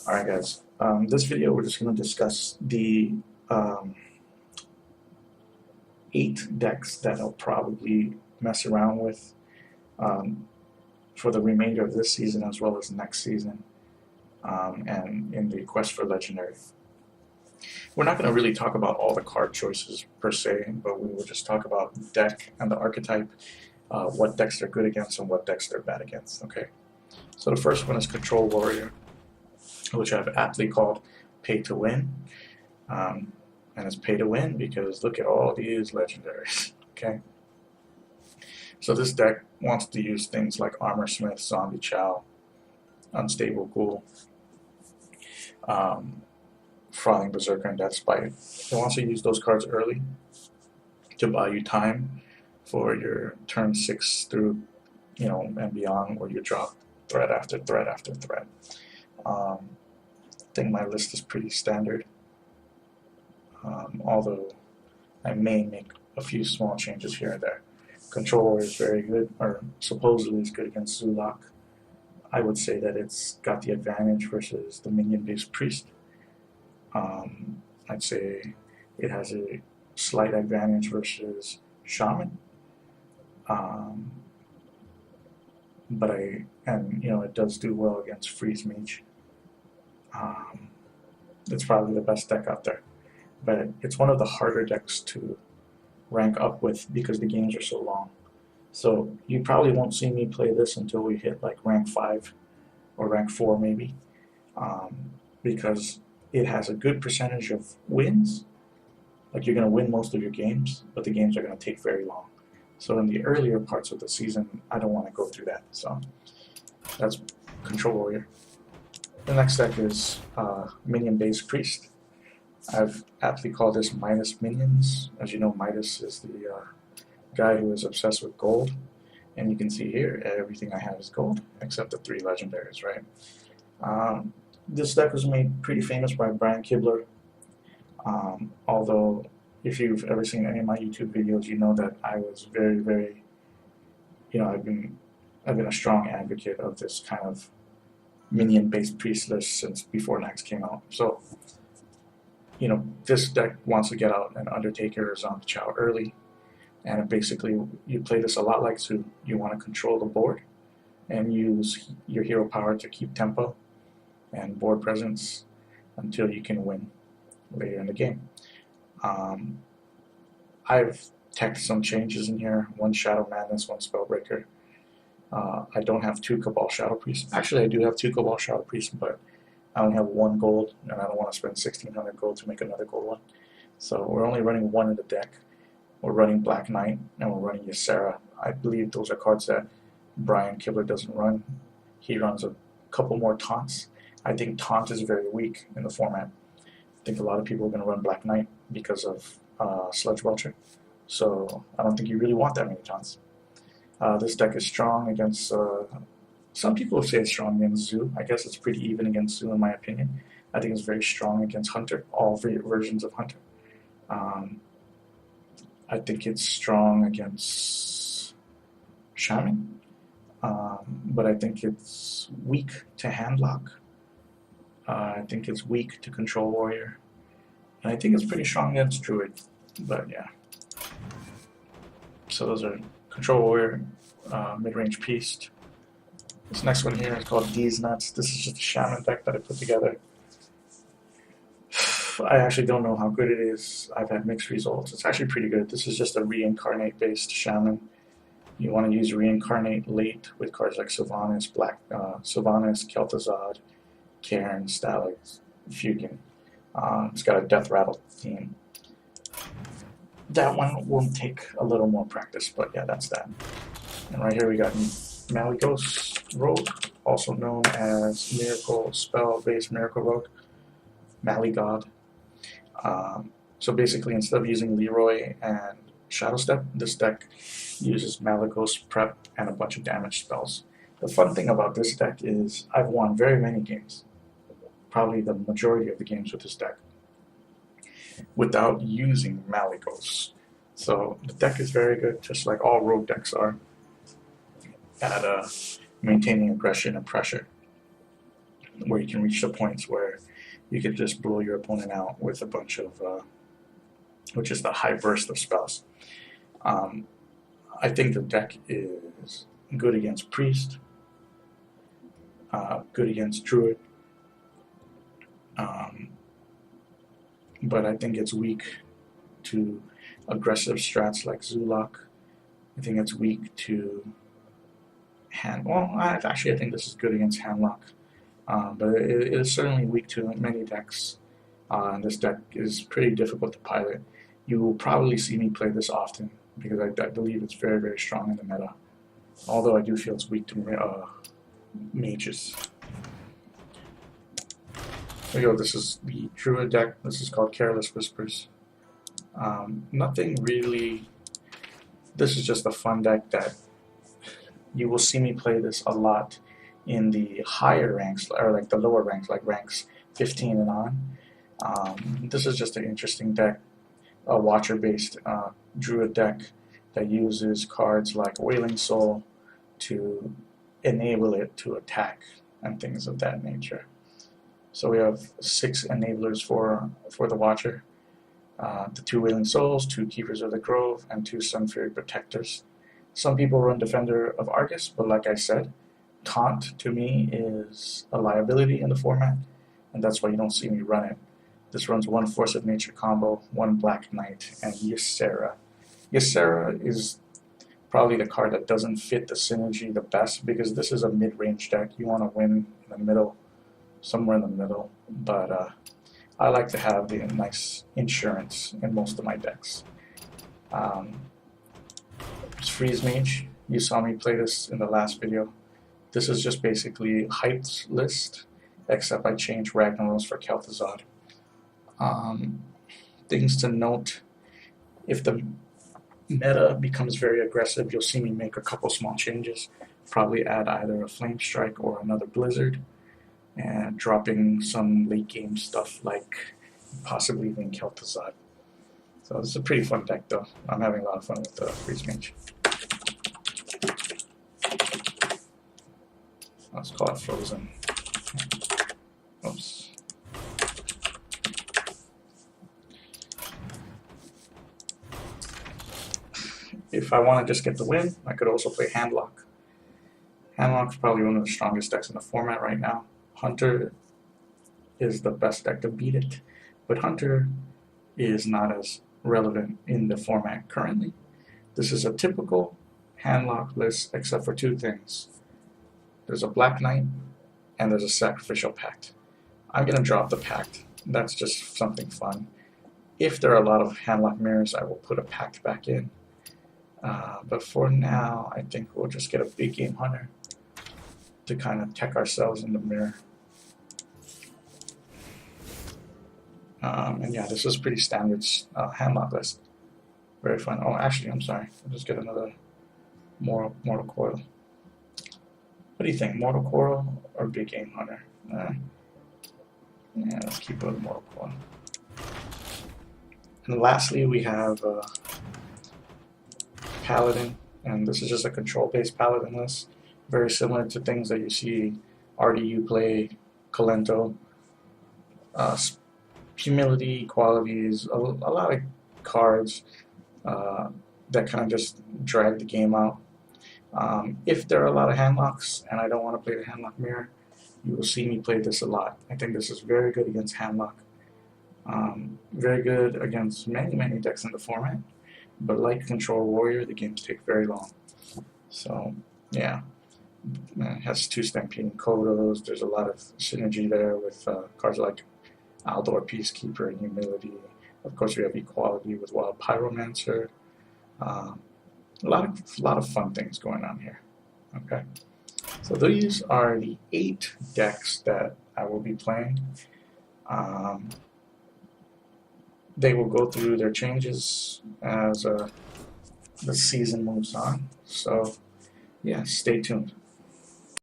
Alright guys, this video we're just going to discuss the 8 decks that I'll probably mess around with for the remainder of this season as well as next season, and in the quest for Legendary. We're not going to really talk about all the card choices per se, but we will just talk about the deck and the archetype, what decks they're good against and what decks they're bad against. Okay, so the first one is Control Warrior, which I've aptly called Pay to Win. And it's pay to win because look at all these legendaries. Okay, so this deck wants to use things like Armor Smith, Zombie Chow, Unstable Ghoul, Frothing Berserker, and Death Spite. It wants to use those cards early to buy you time for your turn 6 through, and beyond, where you drop threat after threat after threat. I think my list is pretty standard, although I may make a few small changes here and there. Control Warrior is very good, or supposedly is good against Zulak. I would say that it's got the advantage versus the Minion Priest. I'd say it has a slight advantage versus Shaman. But it does do well against Freeze Mage. It's probably the best deck out there, but it's one of the harder decks to rank up with because the games are so long. So you probably won't see me play this until we hit like rank 5 or rank 4 maybe, because it has a good percentage of wins. Like, you're going to win most of your games, but the games are going to take very long. So in the earlier parts of the season, I don't want to go through that. So that's Control Warrior. The next deck is Minion Priest. I've aptly called this Midas Minions. As you know, Midas is the guy who is obsessed with gold. And you can see here, everything I have is gold, except the 3 legendaries, right? This deck was made pretty famous by Brian Kibler. Although, if you've ever seen any of my YouTube videos, you know that I was very, I've been a strong advocate of this kind of minion-based priest list since before Nax came out. So, this deck wants to get out an Undertaker or Zombie Chow early, and basically you play this a lot like Zoo. You want to control the board and use your hero power to keep tempo and board presence until you can win later in the game. I've teched some changes in here. 1 Shadow Madness, 1 Spellbreaker. I don't have 2 Cabal Shadow Priests. Actually, I do have 2 Cabal Shadow Priests, but I only have 1 gold, and I don't want to spend 1,600 gold to make another gold one. So we're only running 1 in the deck. We're running Black Knight, and we're running Ysera. I believe those are cards that Brian Kibler doesn't run. He runs a couple more taunts. I think taunt is very weak in the format. I think a lot of people are going to run Black Knight because of Sludge Welcher. So I don't think you really want that many taunts. This deck is strong against, some people say it's strong against Zoo. I guess it's pretty even against Zoo in my opinion. I think it's very strong against Hunter, all versions of Hunter. I think it's strong against Shaman, but I think it's weak to Handlock. I think it's weak to Control Warrior, and I think it's pretty strong against Druid, but yeah. So those are Control Warrior, Mid-Range Priest. This next one here is called D's Nuts. This is just a Shaman deck that I put together. I actually don't know how good it is. I've had mixed results. It's actually pretty good. This is just a Reincarnate based Shaman. You want to use Reincarnate late with cards like Sylvanas, Kel'Thuzad, Cairn, Stalag, Fukin. It's got a Death Rattle theme. That one will take a little more practice, but yeah, that's that. And right here we got Malygos Rogue, also known as Miracle Spell-based Miracle Rogue, Malygod. So basically, instead of using Leroy and Shadow Step, this deck uses Malygos Prep and a bunch of damage spells. The fun thing about this deck is I've won very many games, probably the majority of the games with this deck, without using Malygos. So the deck is very good, just like all rogue decks are, at maintaining aggression and pressure. where you can reach the points where you could just blow your opponent out with a bunch of, which is the high burst of spells. I think the deck is good against Priest, good against Druid, but I think it's weak to aggressive strats like Zulak. I think it's weak to I think this is good against Handlock, but it is certainly weak to many decks. And this deck is pretty difficult to pilot. You will probably see me play this often because I believe it's very, very strong in the meta. Although I do feel it's weak to mages. There you go. This is the Druid deck. This is called Careless Whispers. Nothing really. This is just a fun deck that you will see me play this a lot in the higher ranks, or like the lower ranks, like ranks 15 and on. This is just an interesting deck, a Watcher-based Druid deck that uses cards like Wailing Soul to enable it to attack and things of that nature. So we have 6 enablers for the Watcher. The 2 Wailing Souls, 2 Keepers of the Grove, and 2 Sunfury Protectors. Some people run Defender of Argus, but like I said, Taunt to me is a liability in the format, and that's why you don't see me run it. This runs 1 Force of Nature combo, 1 Black Knight, and Ysera. Ysera is probably the card that doesn't fit the synergy the best because this is a mid-range deck. You want to win in the middle, somewhere in the middle, but I like to have the nice insurance in most of my decks. It's Freeze Mage. You saw me play this in the last video. This is just basically Hyped list, except I changed Ragnaros for Kel'Thuzad. Things to note: if the meta becomes very aggressive, you'll see me make a couple small changes. Probably add either a Flame Strike or another Blizzard, and dropping some late game stuff like possibly even Kel'Thuzad. So this is a pretty fun deck though. I'm having a lot of fun with the Freeze Mage. Let's call it Frozen. Oops. If I want to just get the win, I could also play Handlock. Handlock is probably one of the strongest decks in the format right now. Hunter is the best deck to beat it, but Hunter is not as relevant in the format currently. This is a typical Handlock list except for 2 things. There's a Black Knight and there's a Sacrificial Pact. I'm going to drop the Pact. That's just something fun. If there are a lot of Handlock mirrors, I will put a Pact back in. But for now, I think we'll just get a big game Hunter to kind of tech ourselves in the mirror. And yeah, this is pretty standard Handlock list. Very fun. Oh, actually, I'm sorry. I'll just get another Mortal Coil. What do you think, Mortal Coil or Big Game Hunter? Yeah, let's keep it with Mortal Coil. And lastly, we have Paladin, and this is just a control-based Paladin list. Very similar to things that you see RDU play, Colento. Humility, qualities, a lot of cards that kind of just drag the game out. If there are a lot of handlocks and I don't want to play the handlock mirror, you will see me play this a lot. I think this is very good against handlock. Very good against many decks in the format, but like Control Warrior, the games take very long. So yeah, it has 2 Stampeding Kodos. There's a lot of synergy there with cards like Aldor Peacekeeper and Humility. Of course, we have Equality with Wild Pyromancer. A lot of fun things going on here. Okay, so these are the 8 decks that I will be playing. They will go through their changes as the season moves on. So yeah, stay tuned.